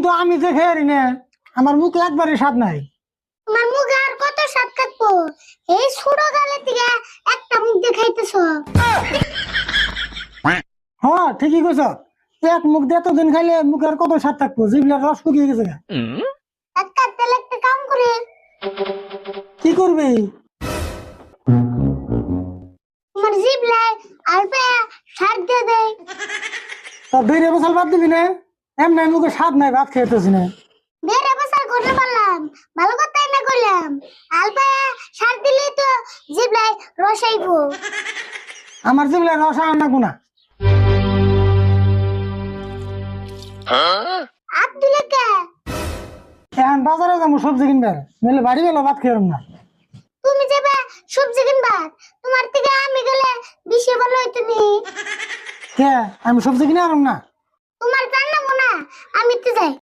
কিন্তু আমি যে খেয়ে না আমার মুখে একবারে স্বাদ নাই। তোমার মুখে আর কত স্বাদ কাটবো? এই ছোট গালে থেকে একটা মুখ দেখাইতেছ। হ্যাঁ ঠিকই কইছ, এক মুখ দিয়ে এতদিন খাইলে মুখে আর কত স্বাদ থাকবো, জিভলার রস শুকিয়ে গেছে গা। একটা কাম করে কি করবি? তোমার জিভলায় আলপে সার দিয়ে দেয়। তা বেরিয়ে বসাল বাদ দিবি না? এমনি মুখে স্বাদ নাই, ভাত খেতেছি না। বেড়ে বসার করতে পারলাম, ভালো কথাই না করলাম। আলপে সার দিলে তো জিভলায় রস আইবো। আমার জিভলার রস আর না গুনা। আপ দিলে কে? এখন বাজারে যাবো সবজি কিনবার, নইলে বাড়ি গেলে ভাত খেলাম না। তুমি যাবে সবজি কিনবা? তোমার থেকে আমি গেলে বেশি ভালো হইতো নি। কে আমি সবজি কিনে আনলাম না? তোমার জানাবো না, আমি তো যাই।